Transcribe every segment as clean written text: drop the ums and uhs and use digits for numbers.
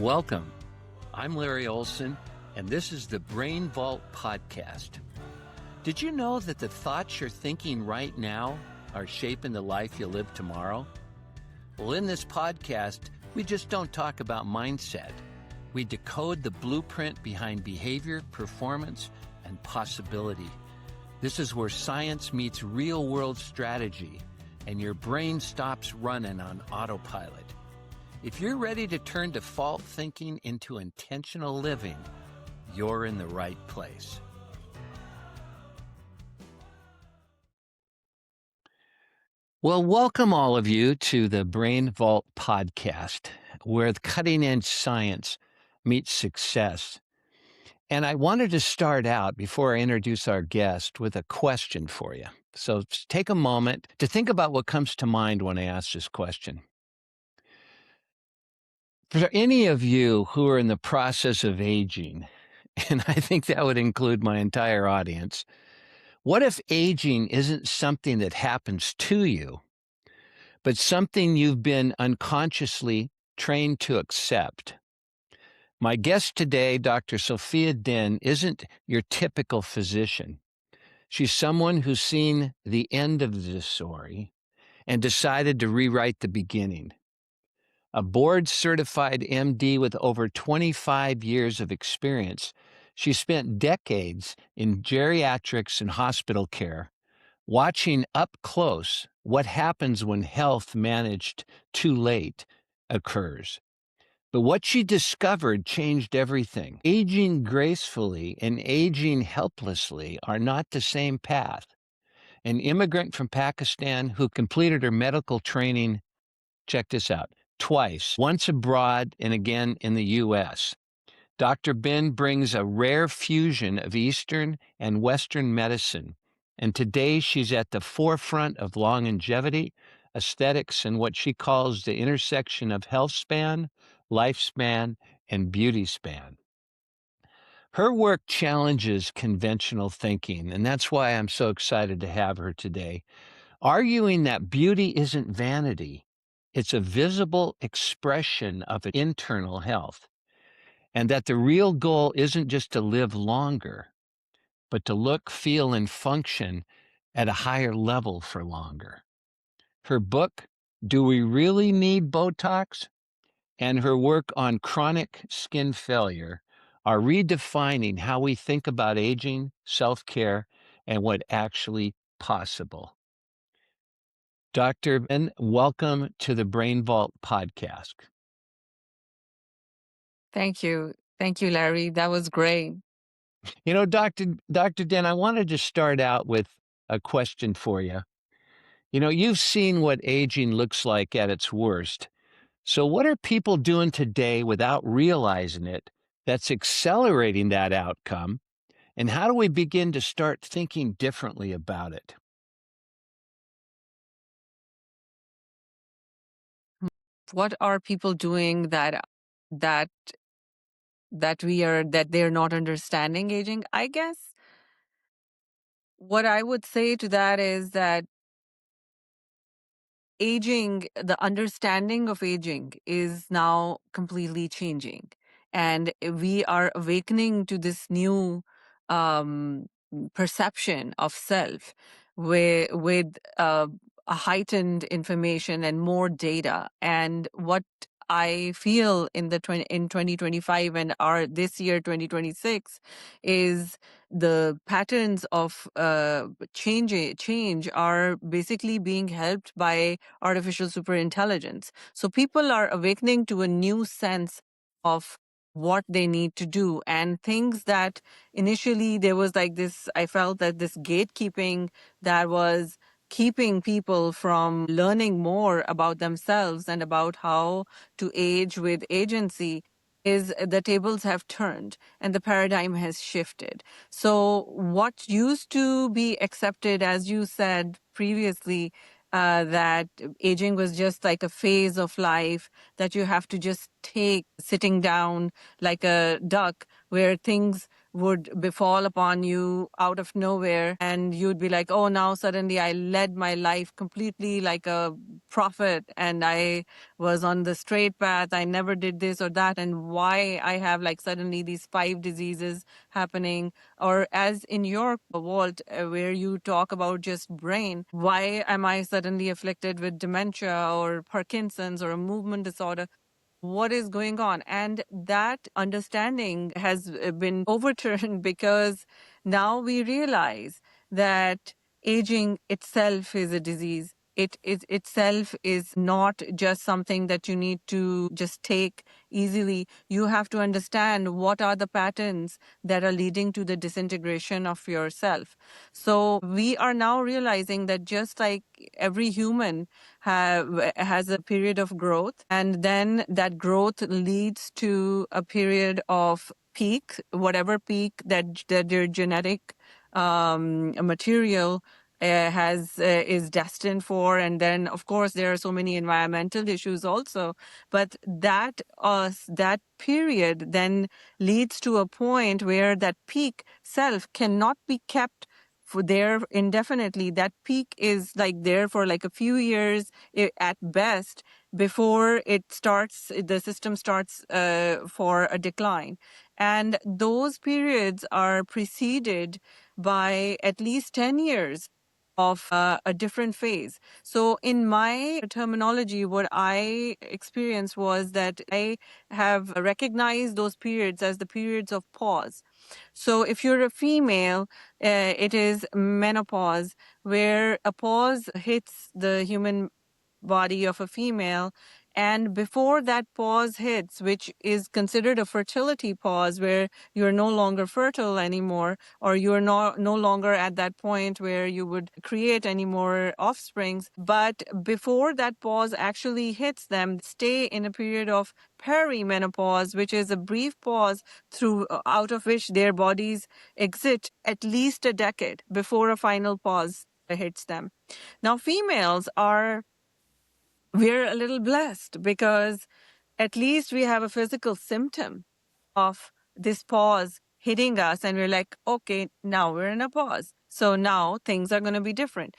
Welcome. I'm Larry Olsen, and this is the Brain Vault Podcast. Did you know that the thoughts you're thinking right now are shaping the life you live tomorrow? Well, in this podcast, we just don't talk about mindset. We decode the blueprint behind behavior, performance, and possibility. This is where science meets real-world strategy, and your brain stops running on autopilot. If you're ready to turn default thinking into intentional living, you're in the right place. Well, welcome all of you to the Brain Vault Podcast, where cutting-edge science meets success. And I wanted to start out, before I introduce our guest, with a question for you. So take a moment to think about what comes to mind when I ask this question. For any of you who are in the process of aging, and I think that would include my entire audience, what if aging isn't something that happens to you, but something you've been unconsciously trained to accept? My guest today, Dr. Sophia Din, isn't your typical physician. She's someone who's seen the end of the story and decided to rewrite the beginning. A board-certified MD with over 25 years of experience, she spent decades in geriatrics and hospital care, watching up close what happens when health managed too late occurs. But what she discovered changed everything. Aging gracefully and aging helplessly are not the same path. An immigrant from Pakistan who completed her medical training, check this out, twice, once abroad and again in the U.S. Dr. Ben brings a rare fusion of Eastern and Western medicine, and today she's at the forefront of longevity, aesthetics, and what she calls the intersection of health span, lifespan, and beauty span. Her work challenges conventional thinking, and that's why I'm so excited to have her today, arguing that beauty isn't vanity. It's a visible expression of internal health, and that the real goal isn't just to live longer, but to look, feel, and function at a higher level for longer. Her book, Do We Really Need Botox? And her work on chronic skin failure are redefining how we think about aging, self-care, and what actually possible. Dr. Ben, welcome to the Brain Vault Podcast. Thank you. Thank you, Larry. That was great. You know, Dr. Den, I wanted to start out with a question for you. You know, you've seen what aging looks like at its worst. So what are people doing today without realizing it that's accelerating that outcome? And how do we begin to start thinking differently about it? What are people doing that they're not understanding aging? I guess what I would say to that is that aging, the understanding of aging is now completely changing. And we are awakening to this new um, perception of self with a heightened information and more data. And what I feel in in 2025 and our this year 2026 is the patterns of change are basically being helped by artificial superintelligence. So people are awakening to a new sense of what they need to do, and things that initially there was like this, I felt that this gatekeeping that was keeping people from learning more about themselves and about how to age with agency, is the tables have turned and the paradigm has shifted. So what used to be accepted, as you said previously, that aging was just like a phase of life that you have to just take sitting down like a duck, where things would befall upon you out of nowhere, and you'd be like, oh, now suddenly I led my life completely like a prophet, and I was on the straight path. I never did this or that, and why I have like suddenly these 5 diseases happening. Or as in your vault, where you talk about just brain, why am I suddenly afflicted with dementia or Parkinson's or a movement disorder? What is going on? And that understanding has been overturned because now we realize that aging itself is a disease. It itself is not just something that you need to just take easily. You have to understand what are the patterns that are leading to the disintegration of yourself. So we are now realizing that just like every human has a period of growth, and then that growth leads to a period of peak, whatever peak that your genetic material has is destined for. And then of course there are so many environmental issues also, but that period then leads to a point where that peak self cannot be kept for there indefinitely. That peak is like there for like a few years at best before the system starts for a decline. And those periods are preceded by at least 10 years of a different phase. So in my terminology, what I experienced was that I have recognized those periods as the periods of pause. So if you're a female, it is menopause, where a pause hits the human body of a female. And before that pause hits, which is considered a fertility pause, where you're no longer fertile anymore, or you're no longer at that point where you would create any more offsprings. But before that pause actually hits them, stay in a period of perimenopause, which is a brief pause through out of which their bodies exist at least a decade before a final pause hits them. Now, females are we're a little blessed because at least we have a physical symptom of this pause hitting us, and we're like, okay, now we're in a pause. So now things are going to be different.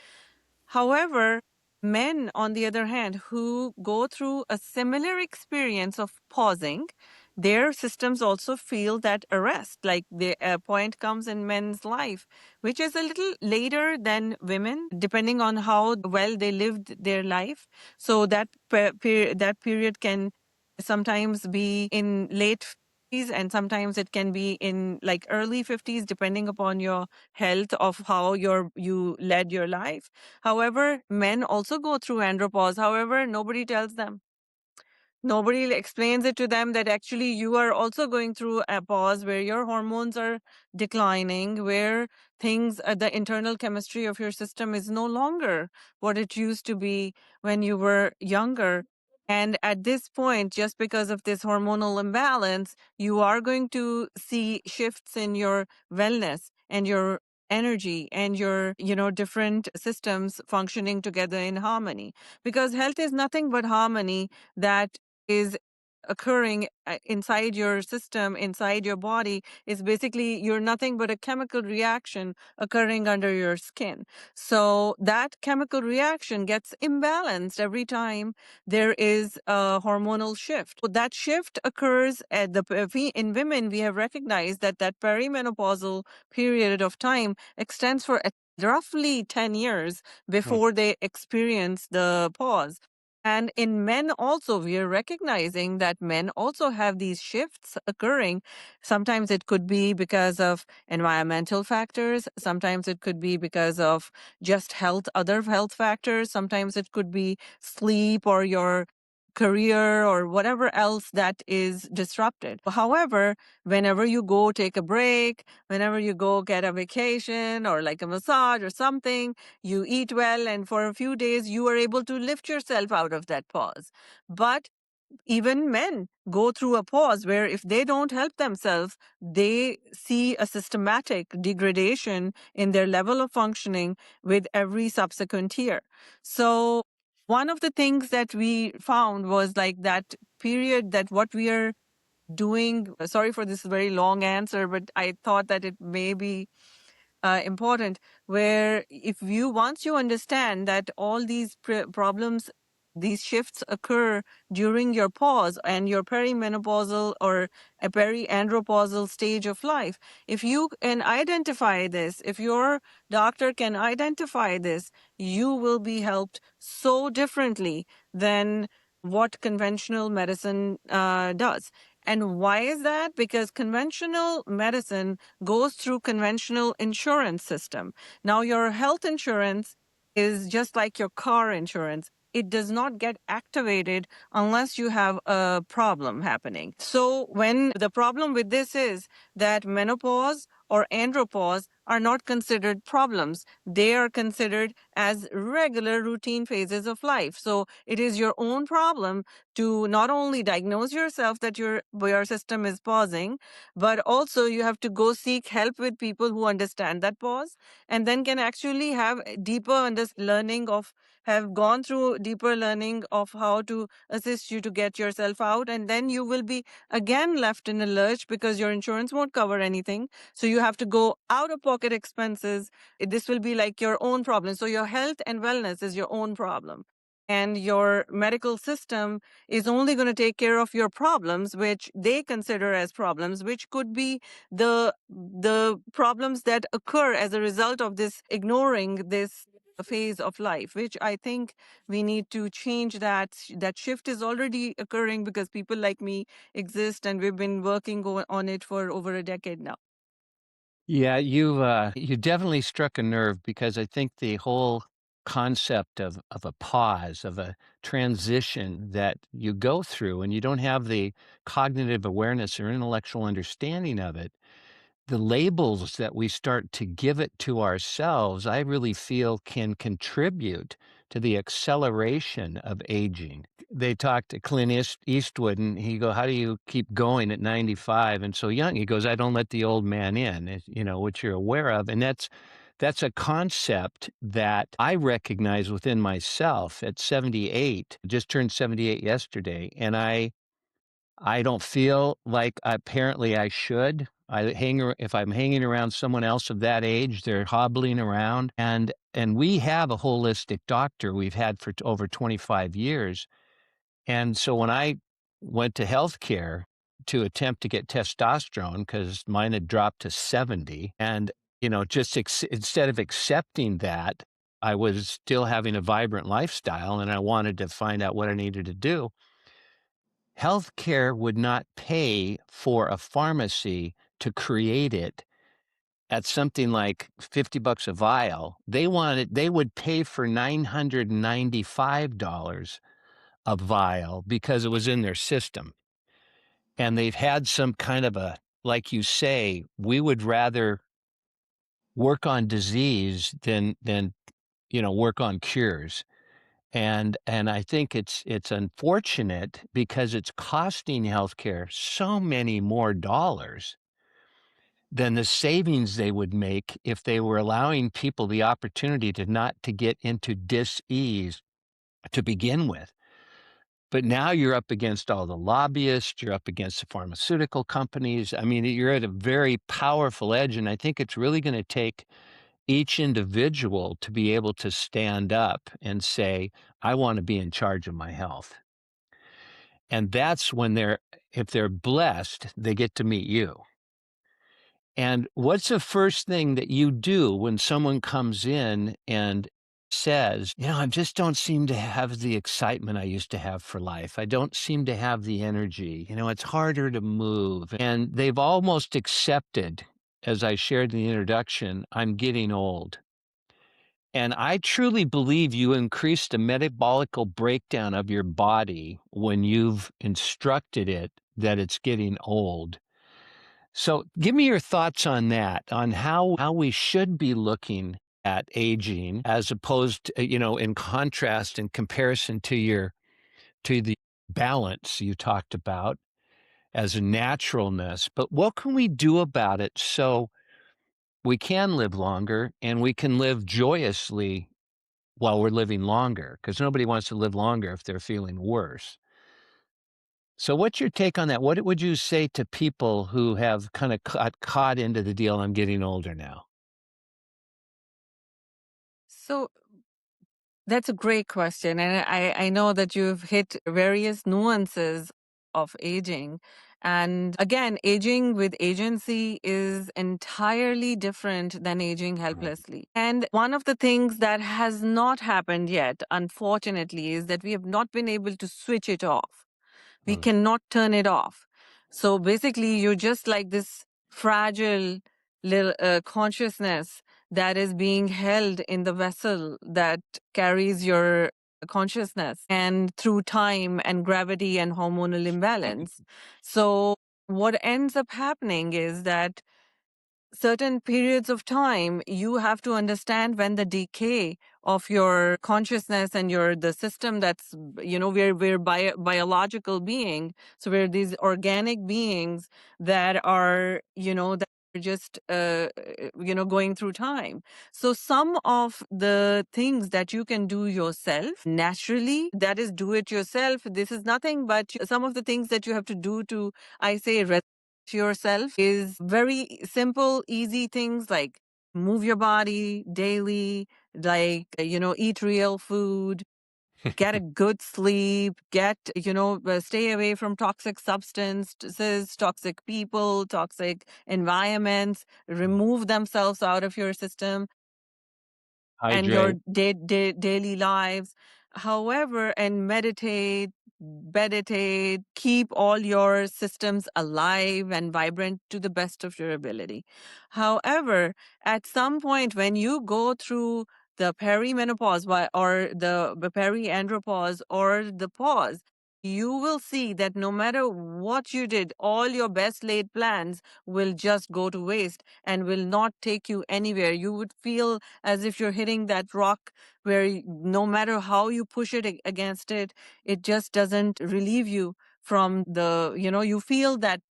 However, men, on the other hand, who go through a similar experience of pausing, their systems also feel that arrest. Like the point comes in men's life, which is a little later than women, depending on how well they lived their life. So that period can sometimes be in late 50s, and sometimes it can be in like early 50s, depending upon your health of how you led your life. However, men also go through andropause. However, nobody tells them. Nobody explains it to them that actually you are also going through a pause where your hormones are declining, where the internal chemistry of your system is no longer what it used to be when you were younger. And at this point, just because of this hormonal imbalance, you are going to see shifts in your wellness and your energy and your, different systems functioning together in harmony. Because health is nothing but harmony that is occurring inside your system, inside your body. Is basically you're nothing but a chemical reaction occurring under your skin. So that chemical reaction gets imbalanced every time there is a hormonal shift. So that shift occurs at in women. We have recognized that that perimenopausal period of time extends for roughly 10 years Hmm. before they experience the pause. And in men also, we are recognizing that men also have these shifts occurring. Sometimes it could be because of environmental factors. Sometimes it could be because of just other health factors. Sometimes it could be sleep or your career or whatever else that is disrupted. However, whenever you go take a break, whenever you go get a vacation or like a massage or something, you eat well, and for a few days you are able to lift yourself out of that pause. But even men go through a pause where if they don't help themselves, they see a systematic degradation in their level of functioning with every subsequent year. So one of the things that we found was like that period, that what we are doing, sorry for this very long answer, but I thought that it may be important, where if you once you understand that all these problems, these shifts occur during your pause and your perimenopausal or a periandropausal stage of life, if you can identify this, if your doctor can identify this, you will be helped so differently than what conventional medicine does. And why is that? Because conventional medicine goes through conventional insurance system. Now your health insurance is just like your car insurance. It does not get activated unless you have a problem happening. So when the problem with this is that menopause or andropause are not considered problems, they are considered as regular routine phases of life. So it is your own problem to not only diagnose yourself that your system is pausing, but also you have to go seek help with people who understand that pause, and then can actually have a deeper learning of, have gone through deeper learning of how to assist you to get yourself out. And then you will be again left in a lurch because your insurance won't cover anything, so you have to go out of pocket expenses. This will be like your own problem. So your health and wellness is your own problem, and your medical system is only going to take care of your problems, which they consider as problems, which could be the problems that occur as a result of this ignoring this phase of life, which I think we need to change. That shift is already occurring because people like me exist, and we've been working on it for over a decade now. Yeah, you definitely struck a nerve because I think the whole concept of a pause, of a transition that you go through and you don't have the cognitive awareness or intellectual understanding of it, the labels that we start to give it to ourselves, I really feel can contribute to the acceleration of aging. They talked to Clint Eastwood, and he go, "How do you keep going at 95 and so young?" He goes, "I don't let the old man in," which you're aware of, and that's a concept that I recognize within myself at 78. Just turned 78 yesterday, and I don't feel like apparently I should. If I'm hanging around someone else of that age, they're hobbling around, and we have a holistic doctor we've had for over 25 years. And so when I went to healthcare to attempt to get testosterone because mine had dropped to 70, and just instead of accepting that, I was still having a vibrant lifestyle, and I wanted to find out what I needed to do. Healthcare would not pay for a pharmacy to create it at something like 50 bucks a vial. They would pay for $995 a vial because it was in their system. And they've had some kind of like you say, we would rather work on disease than work on cures. And I think it's unfortunate because it's costing healthcare so many more dollars than the savings they would make if they were allowing people the opportunity to not to get into dis-ease to begin with. But now you're up against all the lobbyists, you're up against the pharmaceutical companies. I mean, you're at a very powerful edge, and I think it's really gonna take each individual to be able to stand up and say, "I wanna be in charge of my health." And that's when if they're blessed, they get to meet you. And what's the first thing that you do when someone comes in and says, I just don't seem to have the excitement I used to have for life. I don't seem to have the energy. It's harder to move." And they've almost accepted, as I shared in the introduction, I'm getting old. And I truly believe you increase the metabolical breakdown of your body when you've instructed it that it's getting old. So give me your thoughts on that, on how we should be looking at aging as opposed to, in contrast, in comparison to the balance you talked about as a naturalness. But what can we do about it so we can live longer and we can live joyously while we're living longer? Because nobody wants to live longer if they're feeling worse. So what's your take on that? What would you say to people who have kinda caught into the deal, "I'm getting older now"? So that's a great question. And I know that you've hit various nuances of aging. And again, aging with agency is entirely different than aging Right, helplessly. And one of the things that has not happened yet, unfortunately, is that we have not been able to switch it off. We mm. cannot turn it off. So basically, you're just like this fragile little consciousness that is being held in the vessel that carries your consciousness and through time and gravity and hormonal imbalance. So, what ends up happening is that certain periods of time you have to understand when the decay of your consciousness and your the system that's we're biological being, so we're these organic beings that are that are just going through time. So some of the things that you can do yourself naturally, that is do it yourself, this is nothing but some of the things that you have to do to, I say, to yourself, is very simple, easy things like move your body daily, like, eat real food, get a good sleep, stay away from toxic substances, toxic people, toxic environments, remove themselves out of your system and your Hydrate. daily lives. However, and meditate, keep all your systems alive and vibrant to the best of your ability. However, at some point when you go through the perimenopause or the periandropause or the pause, you will see that no matter what you did, all your best laid plans will just go to waste and will not take you anywhere. You would feel as if you're hitting that rock where no matter how you push it against it, it just doesn't relieve you from the, you feel that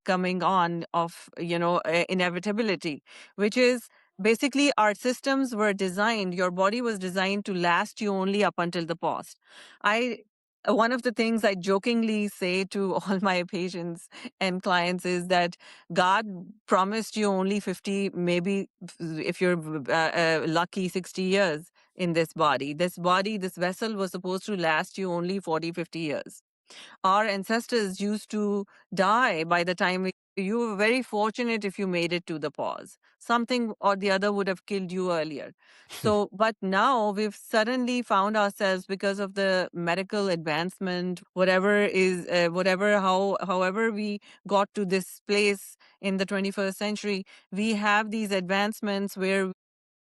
coming on of, inevitability, which is basically our systems were designed, your body was designed to last you only up until the past. I One of the things I jokingly say to all my patients and clients is that God promised you only 50, maybe if you're lucky, 60 years in this body. This body, this vessel was supposed to last you only 40, 50 years. Our ancestors used to die by the time you were very fortunate if you made it to the pause. Something or the other would have killed you earlier. So, but now we've suddenly found ourselves because of the medical advancement, however we got to this place in the 21st century, we have these advancements where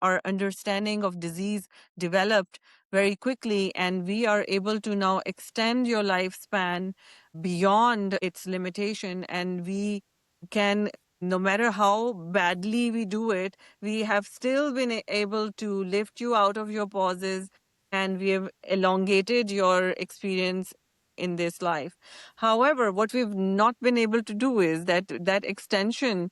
our understanding of disease developed very quickly, and we are able to now extend your lifespan beyond its limitation. And we can, no matter how badly we do it, we have still been able to lift you out of your pauses, and we have elongated your experience in this life. However, what we've not been able to do is that extension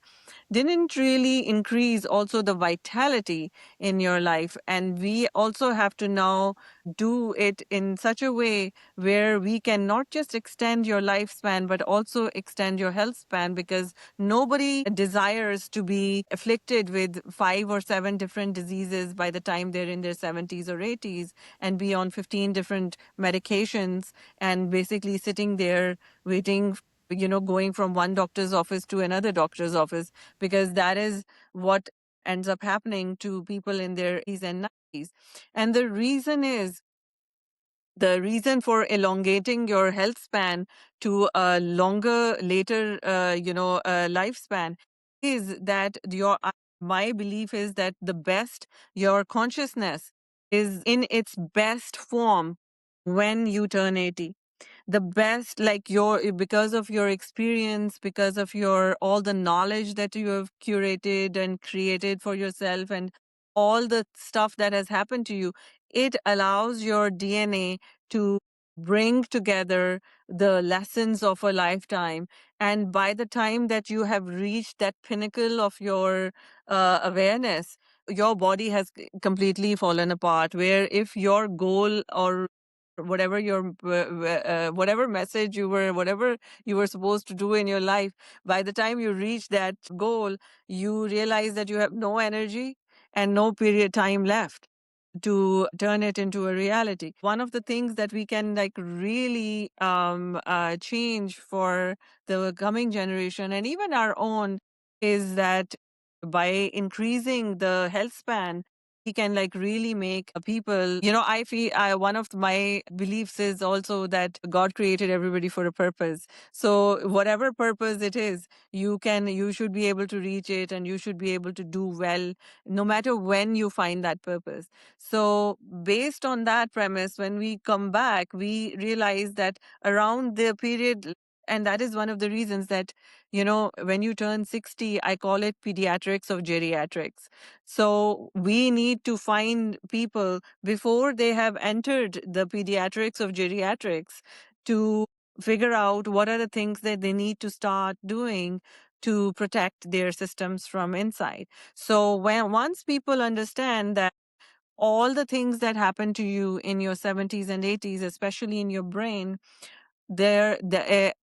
didn't really increase also the vitality in your life. And we also have to now do it in such a way where we can not just extend your lifespan, but also extend your health span, because nobody desires to be afflicted with 5 or 7 different diseases by the time they're in their 70s or 80s and be on 15 different medications and basically sitting there waiting, going from one doctor's office to another doctor's office, because that is what ends up happening to people in their 80s and 90s. And the reason for elongating your health span to a longer later lifespan is that my belief is that the best, your consciousness is in its best form when you turn 80. The best, like your, because of your experience, because of your all the knowledge that you have curated and created for yourself, and all the stuff that has happened to you, it allows your DNA to bring together the lessons of a lifetime. And by the time that you have reached that pinnacle of your awareness, your body has completely fallen apart. Where if your goal or whatever your whatever message you were whatever you were supposed to do in your life, by the time you reach that goal, you realize that you have no energy and no period time left to turn it into a reality. One of the things that we can like really change for the coming generation and even our own is that by increasing the health span, we can like really make people, I feel one of my beliefs is also that God created everybody for a purpose. So whatever purpose it is, you should be able to reach it and you should be able to do well no matter when you find that purpose. So, based on that premise, when we come back, we realize that around the period, and that is one of the reasons that, when you turn 60, I call it pediatrics of geriatrics. So, we need to find people before they have entered the pediatrics of geriatrics to figure out what are the things that they need to start doing to protect their systems from inside. So when once people understand that all the things that happen to you in your 70s and 80s, especially in your brain,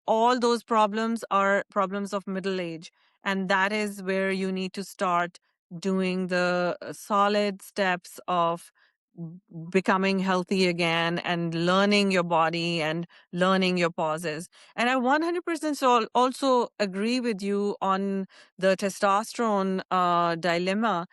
all those problems are problems of middle age. And that is where you need to start doing the solid steps of becoming healthy again and learning your body and learning your pauses. And I 100% also agree with you on the testosterone dilemma.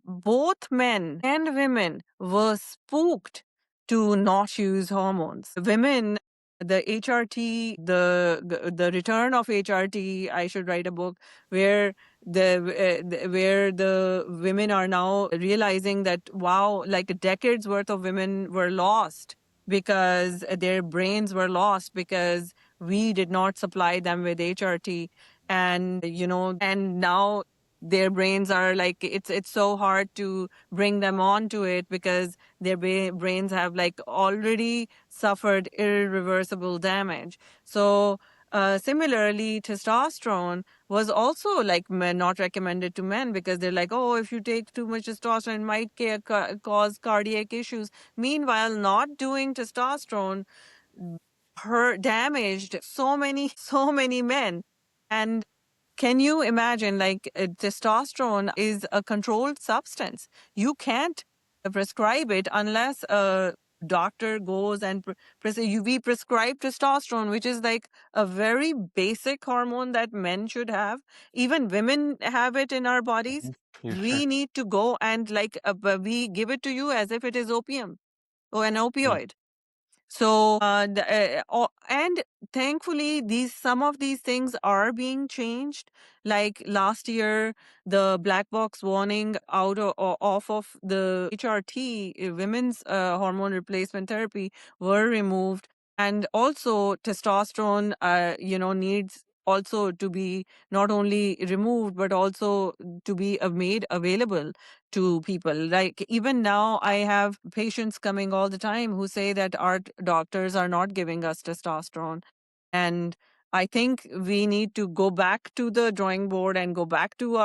Both men and women were spooked to not use hormones. Women, the HRT, the return of HRT. I should write a book where where the women are now realizing that wow, like decades worth of women were lost because their brains were lost because we did not supply them with HRT. And and now their brains are like it's so hard to bring them on to it because their brains have like already suffered irreversible damage. So similarly, testosterone was also like not recommended to men because they're like, oh, if you take too much testosterone, it might cause cardiac issues. Meanwhile, not doing testosterone damaged so many men. And can you imagine, like, testosterone is a controlled substance. You can't prescribe it unless a doctor goes and we prescribe testosterone, which is like a very basic hormone that men should have. Even women have it in our bodies. Mhm. Yeah, sure. We need to go and like we give it to you as if it is opium or an Yeah. opioid. So, and thankfully, these some of these things are being changed. Like last year, the black box warning off of the HRT, women's hormone replacement therapy, were removed, and also testosterone, needs also to be not only removed but also to be made available to people. Like even now, I have patients coming all the time who say that our doctors are not giving us testosterone. And I think we need to go back to the drawing board and go back to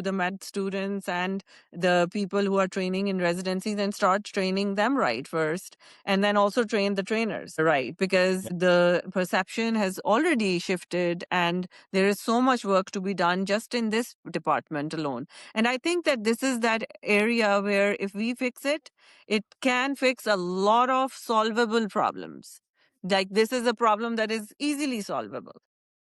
the med students and the people who are training in residencies and start training them right first, and then also train the trainers right, because Yeah. the perception has already shifted and there is so much work to be done just in this department alone. And I think that this is that area where if we fix it, it can fix a lot of solvable problems. Like this is a problem that is easily solvable.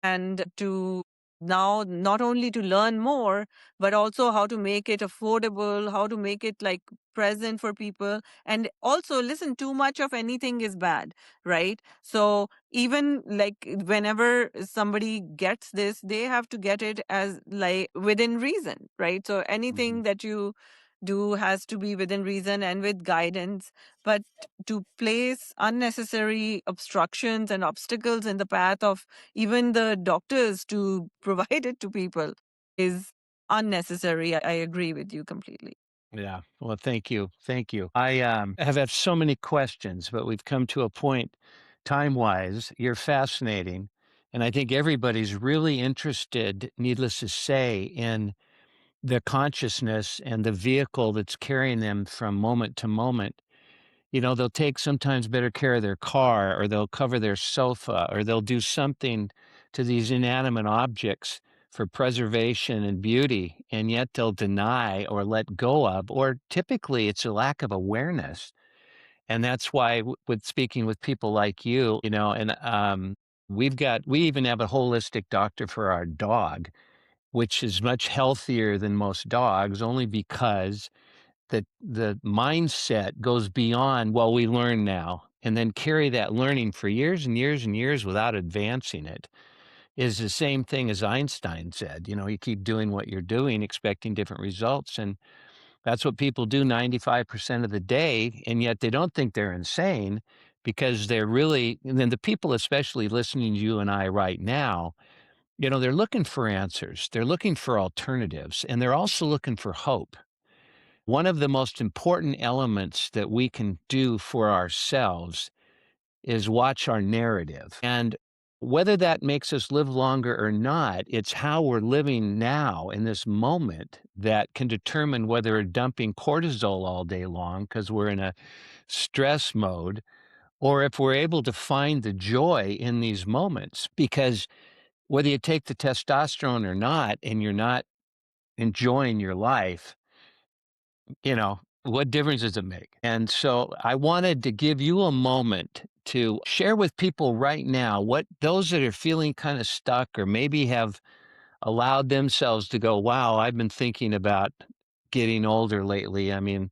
And to now not only to learn more, but also how to make it affordable, how to make it like present for people. And also, listen, too much of anything is bad, right? So even like whenever somebody gets this, they have to get it as like within reason, right? So Mhm. anything that you do has to be within reason and with guidance. But to place unnecessary obstructions and obstacles in the path of even the doctors to provide it to people is unnecessary. I agree with you completely. Yeah. Well, thank you. Thank you. I have had so many questions, but we've come to a point time-wise. You're fascinating. And I think everybody's really interested, needless to say, in the consciousness and the vehicle that's carrying them from moment to moment. They'll take sometimes better care of their car, or they'll cover their sofa, or they'll do something to these inanimate objects for preservation and beauty, and yet they'll deny or let go of, or typically it's a lack of awareness. And that's why with speaking with people like you, we even have a holistic doctor for our dog, which is much healthier than most dogs, only because the mindset goes beyond, "Well, we learn now," and then carry that learning for years and years and years without advancing it is the same thing as Einstein said. You keep doing what you're doing, expecting different results, and that's what people do 95% of the day, and yet they don't think they're insane because they're really, and then the people especially listening to you and I right now, they're looking for answers. They're looking for alternatives, and they're also looking for hope. One of the most important elements that we can do for ourselves is watch our narrative. And whether that makes us live longer or not, it's how we're living now in this moment that can determine whether we're dumping cortisol all day long because we're in a stress mode, or if we're able to find the joy in these moments. Because whether you take the testosterone or not, and you're not enjoying your life, what difference does it make? And so I wanted to give you a moment to share with people right now what those that are feeling kind of stuck or maybe have allowed themselves to go, wow, I've been thinking about getting older lately. I mean,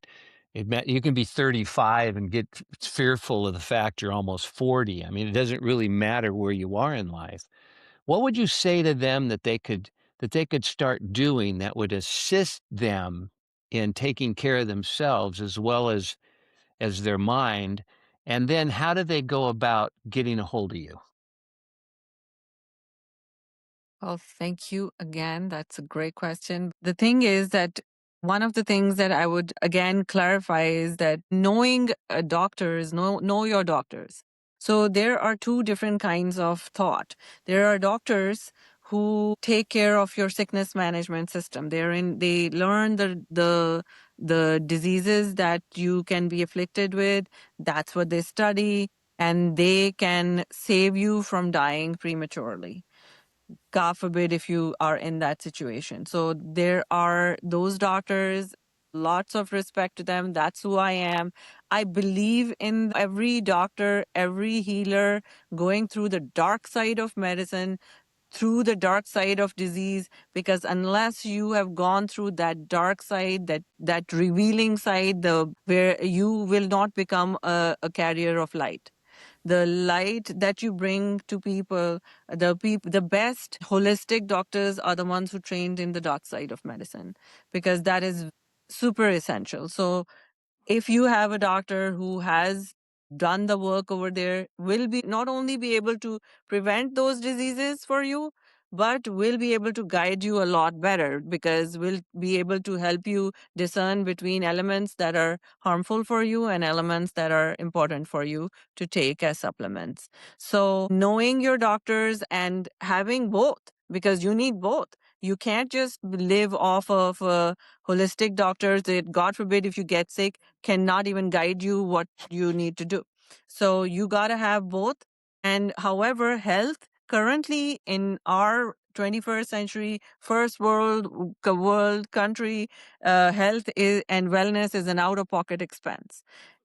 you can be 35 and get fearful of the fact you're almost 40. I mean, it doesn't really matter where you are in life. What would you say to them that they could start doing that would assist them in taking care of themselves as well as their mind? And then how do they go about getting a hold of you? Well, thank you again. That's a great question. The thing is that one of the things that I would again clarify is that knowing doctors, know your doctors. So there are two different kinds of thought. There are doctors who take care of your sickness management system. They learn the diseases that you can be afflicted with. That's what they study, and they can save you from dying prematurely. God forbid if you are in that situation. So there are those doctors, lots of respect to them. That's who I am. I believe in every doctor, every healer going through the dark side of medicine, through the dark side of disease, because unless you have gone through that dark side, that revealing side, the where you will not become a carrier of light. The light that you bring to people, the best holistic doctors are the ones who trained in the dark side of medicine, because that is super essential. So if you have a doctor who has done the work over there, will be not only be able to prevent those diseases for you, but will be able to guide you a lot better, because will be able to help you discern between elements that are harmful for you and elements that are important for you to take as supplements. So knowing your doctors and having both, because you need both. You can't just live off of holistic doctors that, God forbid, if you get sick, cannot even guide you what you need to do. So you got to have both. And however, health currently in our 21st century, first world country, health is, and wellness is an out of pocket expense.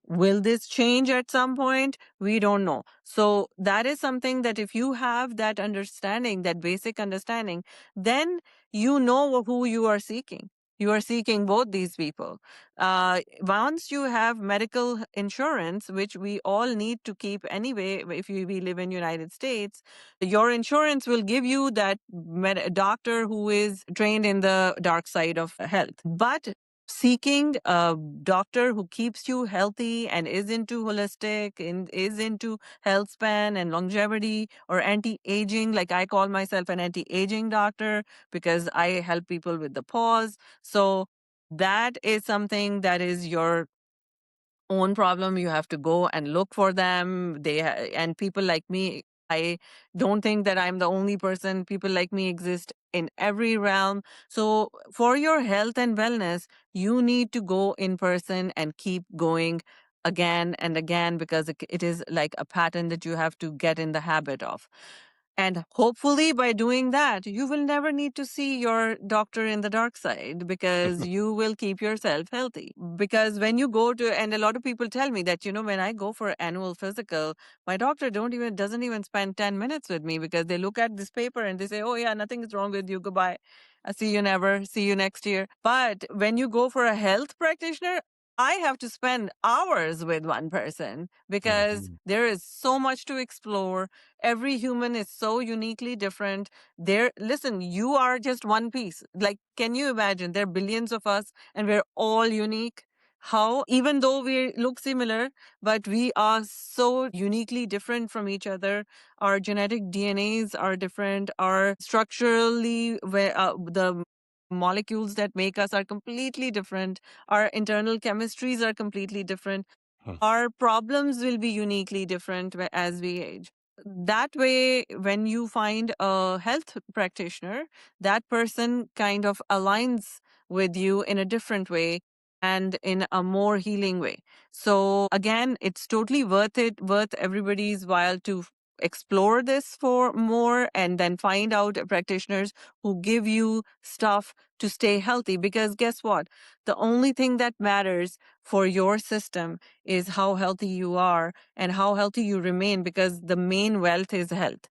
Will this change at some point? We don't know. So that is something that if you have that understanding, that basic understanding, then you know who you are seeking. You are seeking both these people. Once you have medical insurance, which we all need to keep anyway, if we live in United States, your insurance will give you that doctor who is trained in the dark side of health. But seeking a doctor who keeps you healthy and is into holistic and is into health span and longevity or anti-aging, like I call myself an anti-aging doctor because I help people with the pause. So that is something that is your own problem. You have to go and look for them. And people like me, I don't think that I'm the only person. People like me exist in every realm. So for your health and wellness, you need to go in person and keep going again and again because it is like a pattern that you have to get in the habit of. And hopefully, by doing that, you will never need to see your doctor in the dark side because you will keep yourself healthy. Because when you go to, and a lot of people tell me that, when I go for annual physical, my doctor doesn't even spend 10 minutes with me because they look at this paper and they say, oh, yeah, nothing is wrong with you. Goodbye. I see you never, see you next year. But when you go for a health practitioner, I have to spend hours with one person because Mhm. there is so much to explore. Every human is so uniquely different. Listen, you are just one piece. Like, can you imagine? There are billions of us and we're all unique. How, even though we look similar, but we are so uniquely different from each other. Our genetic DNAs are different. Our structurally, the molecules that make us are completely different. Our internal chemistries are completely different. Hmm. Our problems will be uniquely different as we age. That way, when you find a health practitioner, that person kind of aligns with you in a different way and in a more healing way. So again, it's totally worth it, worth everybody's while to explore this for more and then find out practitioners who give you stuff to stay healthy. Because guess what? The only thing that matters for your system is how healthy you are and how healthy you remain, because the main wealth is health.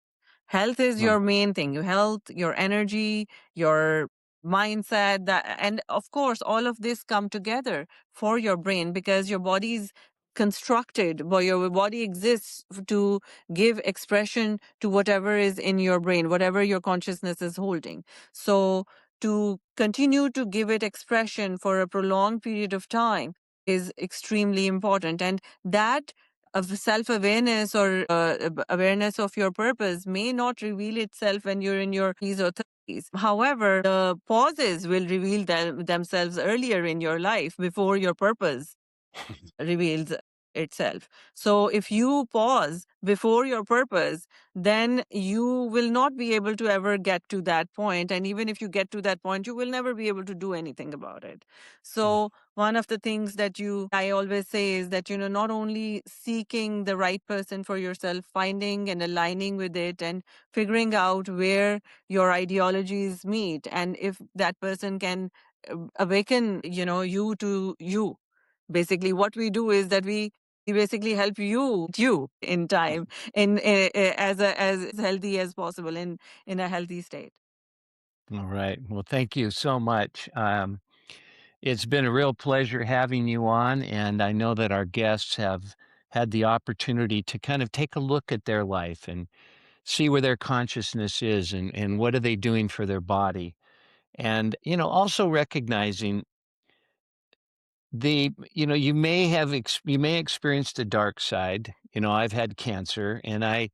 Health is Right. your main thing. Your health, your energy, your mindset, that, and of course, all of this come together for your brain because your body is constructed, or your body exists to give expression to whatever is in your brain, whatever your consciousness is holding. So to continue to give it expression for a prolonged period of time is extremely important. And that of self-awareness or awareness of your purpose may not reveal itself when you're in your 20s or 30s. However, the pauses will reveal themselves earlier in your life before your purpose reveals itself. So if you pause before your purpose, then you will not be able to ever get to that point. And even if you get to that point, you will never be able to do anything about it. Mm. So one of the things that I always say is that, not only seeking the right person for yourself, finding and aligning with it and figuring out where your ideologies meet. And if that person can awaken, you to you. Basically, what we do is that we basically help you in time as healthy as possible in a healthy state. All right. Well, thank you so much. It's been a real pleasure having you on, and I know that our guests have had the opportunity to kind of take a look at their life and see where their consciousness is and what are they doing for their body. And, also recognizing you may experience the dark side. I've had cancer, and I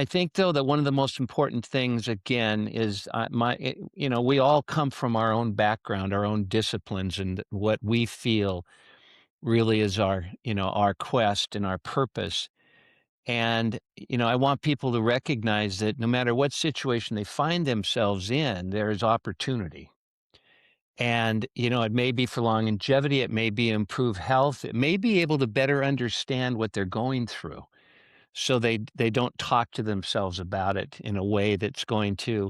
think though that one of the most important things again is we all come from our own background, our own disciplines, and what we feel really is our quest and our purpose. And I want people to recognize that no matter what situation they find themselves in, there is opportunity. And it may be for longevity, it may be improve health, it may be able to better understand what they're going through so they don't talk to themselves about it in a way that's going to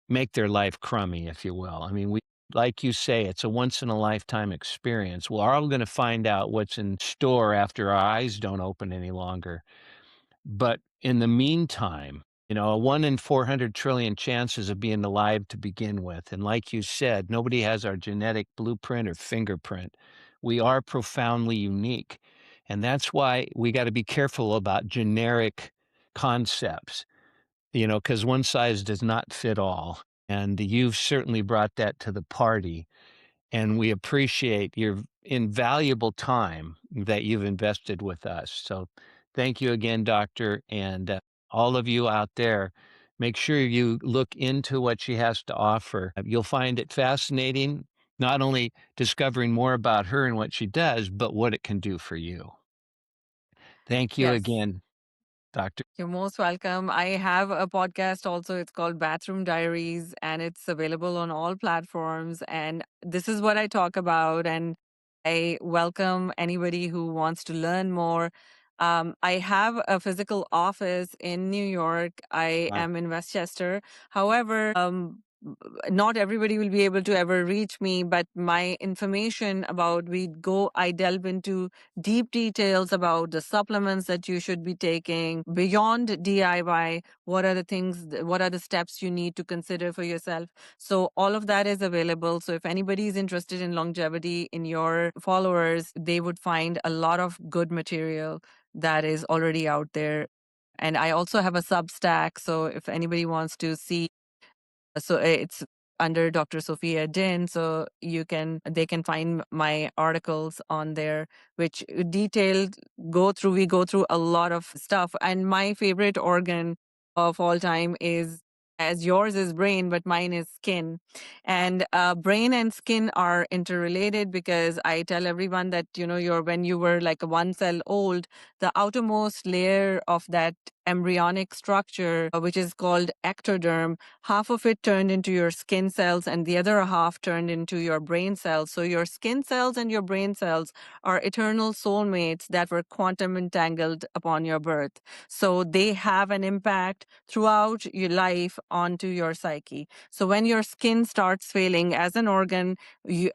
make their life crummy, if you will. I mean, we like you say, it's a once in a lifetime experience. We're all going to find out what's in store after our eyes don't open any longer. But in the meantime, a 1 in 400 trillion chances of being alive to begin with. And like you said, nobody has our genetic blueprint or fingerprint. We are profoundly unique. And that's why we got to be careful about generic concepts, because one size does not fit all. And you've certainly brought that to the party. And we appreciate your invaluable time that you've invested with us. So thank you again, doctor. And all of you out there, make sure you look into what she has to offer. You'll find it fascinating, not only discovering more about her and what she does, but what it can do for you. Thank you Yes. again, doctor. You're most welcome. I have a podcast also. It's called Bathroom Diaries, and it's available on all platforms. And this is what I talk about. And I welcome anybody who wants to learn more. I have a physical office in New York. I Wow. am in Westchester. However, not everybody will be able to ever reach me, but my information about I delve into deep details about the supplements that you should be taking beyond DIY. What are the steps you need to consider for yourself? So all of that is available. So if anybody is interested in longevity in your followers, they would find a lot of good material that is already out there. And I also have a Substack. So if anybody wants to see, it's under Dr. Sophia Din. So they can find my articles on there, which detailed we go through a lot of stuff. And my favorite organ of all time is, as yours is brain, but mine is skin. And brain and skin are interrelated because I tell everyone that, when you were like a 1 cell old, the outermost layer of that embryonic structure, which is called ectoderm, half of it turned into your skin cells and the other half turned into your brain cells. So your skin cells and your brain cells are eternal soulmates that were quantum entangled upon your birth. So they have an impact throughout your life onto your psyche. So when your skin starts failing as an organ,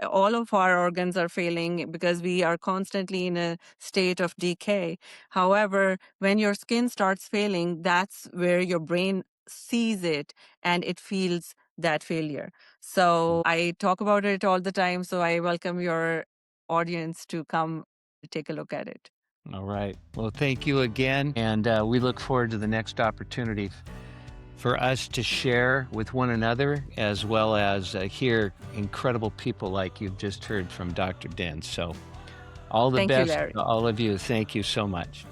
all of our organs are failing because we are constantly in a state of decay. However, when your skin starts failing, that's where your brain sees it and it feels that failure. So I talk about it all the time. So I welcome your audience to come take a look at it. All right. Well, thank you again. And we look forward to the next opportunity for us to share with one another, as well as hear incredible people like you've just heard from Dr. Den. So, all the Thank you, best Larry. to all of you. Thank you so much.